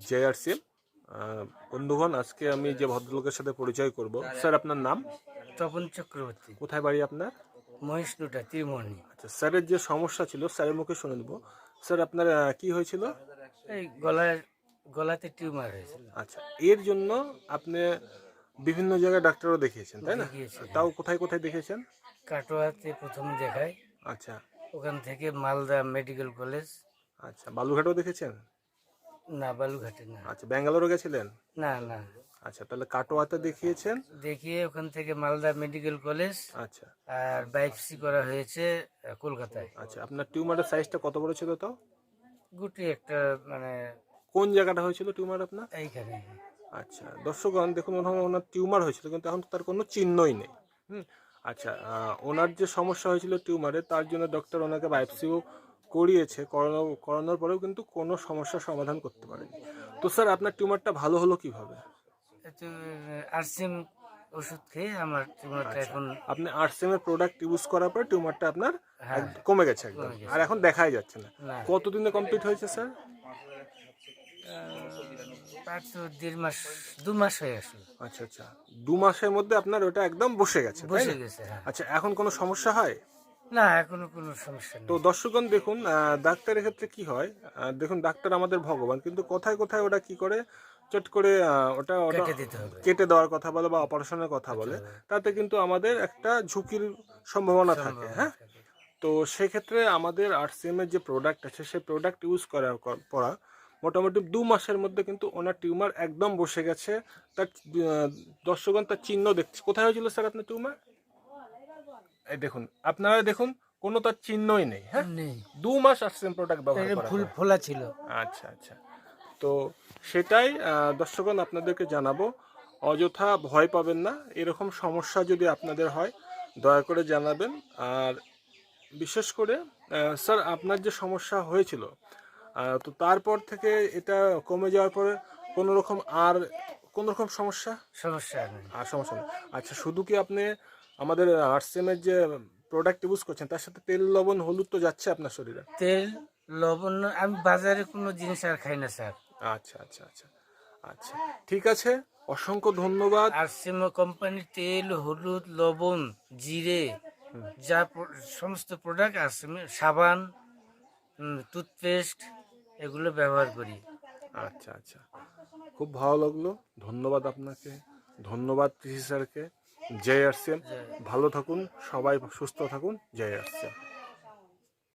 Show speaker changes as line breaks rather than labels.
জেআরসিএম। বন্ধুগণ, আজকে আমি যে ভদ্রলোকের সাথে পরিচয় করব, স্যার আপনার নাম?
তপন চক্রবর্তী,
কোথায় বাড়ি আপনার?
মহেশনুটা, ত্রিমোহনী।
আচ্ছা, স্যারের যে সমস্যা ছিল স্যারের মুখে শুনে নেব। স্যার আপনার কি হয়েছিল?
এই গলাতে টিউমার হয়েছিল।
আচ্ছা, এর জন্য আপনি বিভিন্ন জায়গায় ডাক্তারও দেখিয়েছেন, তাই না?
দেখিয়েছি,
তাও কোথায় কোথায় দেখিয়েছেন?
কাটোয়াতে প্রথম দেখাই,
আচ্ছা
ওখান থেকে মালদা মেডিকেল কলেজ।
আচ্ছা, বালুরঘাটেও দেখেছেন?
না, বালুঘাটে না।
আচ্ছা, ব্যাঙ্গালোরও গেছিলেন?
না না,
আচ্ছা, তাহলে কাটোয়াতে দেখিয়েছেন।
দেখিয়ে ওখান থেকে মালদা মেডিকেল কলেজ
আচ্ছা
আর বায়োপসি করা হয়েছে কলকাতায়।
আচ্ছা, আপনার টিউমারের সাইজটা কত বড় ছিল তো?
গুটি একটা, মানে
কোন জায়গাটা হয়েছিল টিউমার আপনার?
এইখানে।
আচ্ছা দর্শকগণ, দেখুন ওনার টিউমার হয়েছিল কিন্তু এখন তো তার কোনো চিহ্নই নেই। হুম। আচ্ছা, ওনার যে সমস্যা হয়েছিল টিউমারে, তার জন্য ডক্টর ওনাকে বায়োপসিও করিয়েছে, করানোর পরেও কিন্তু কোনো সমস্যার সমাধান করতে পারেনি। তো স্যার, আপনার টিউমারটা ভালো হলো কিভাবে?
তো আরসিএম ওষুধ খেয়ে আমার টিউমারটা
আচ্ছা,
এখন
আপনি আরসিএম এর প্রোডাক্ট ইউজ করার পরে টিউমারটা আপনার
হ্যাঁ
কমে গেছে একদম,
কমে গেছে।
আর এখন দেখাই যাচ্ছে না।
না,
কতদিনে কমপ্লিট হয়েছে স্যার?
প্রায় তো 1.5 মাস, 2 মাস হয়ে আসলো।
আচ্ছা আচ্ছা, 2 মাসের মধ্যে আপনার ওটা একদম বসে গেছে, তাই
বসে
না?
গেছে, হ্যাঁ।
আচ্ছা, এখন কোনো সমস্যা হয়?
না, এখনো কোনো সমস্যা
তো
নেই।
দর্শকগণ দেখুন, ডাক্তারের ক্ষেত্রে কি হয়, দেখুন ডাক্তার আমাদের ভগবান, কিন্তু কোথায় কোথায় ওটা কি করে, চট করে ওটা ওটা
কেটে দিতে হবে।
কেটে দেওয়ার কথা বলে বা অপারেশনের কথা বলে, তাতে কিন্তু আমাদের একটা ঝুঁকির সম্ভাবনা থাকে, হ্যাঁ।
থাকে।
তো সেক্ষেত্রে আমাদের আরসিএম এর যে প্রোডাক্ট আছে, সেই প্রোডাক্ট ইউজ করার পর মোটামুটি 2 মাসের মধ্যে কিন্তু ওনার টিউমার একদম বসে গেছে। তার দর্শকগণ তার চিহ্ন দেখছে। কোথায় হয়েছিল স্যার আপনার টিউমার? এই দেখুন, আপনারা দেখুন, কোনো তার চিহ্নই নেই, হ্যাঁ।
নেই,
2 মাস আরসিএম প্রোডাক্ট ব্যবহার
এটা
করা
ফুল
হয়।
ফোলা ছিল।
আচ্ছা আচ্ছা, তো সেটাই দর্শকগণ আপনাদেরকে জানাবো, অযথা ভয় পাবেন না। এরকম সমস্যা যদি আপনাদের হয়, দয়া করে জানাবেন। আর বিশেষ করে স্যার, আপনার যে সমস্যা হয়েছিল, তো তারপর থেকে এটা কমে যাওয়ার পরে কোনো রকম আর কোনো রকম সমস্যা
সমস্যা নেই।
আর সমস্যা নেই? আচ্ছা, শুধু কি আপনি আমাদের আরসিএমের যে প্রোডাক্ট ইউজ করছেন, তার সাথে তেল লবণ হলুদ তো যাচ্ছে আপনার শরীরে?
তেল, লবণ আমি বাজারে কোনো জিনিস আর খাই না স্যার।
আচ্ছা আচ্ছা আচ্ছা আচ্ছা, ঠিক আছে, অসংখ্য ধন্যবাদ।
আরসিএম কোম্পানির তেল, হলুদ, লবণ, জিরে, যা সমস্ত প্রোডাক্ট আরসিএম, সাবান, টুথপেস্ট, এগুলো ব্যবহার করি।
আচ্ছা আচ্ছা, খুব ভালো লাগলো, ধন্যবাদ আপনাকে, ধন্যবাদ কৃষি স্যারকে। জয় আরসিএম। ভালো থাকুন সবাই, সুস্থ থাকুন। জয় আরসিএম।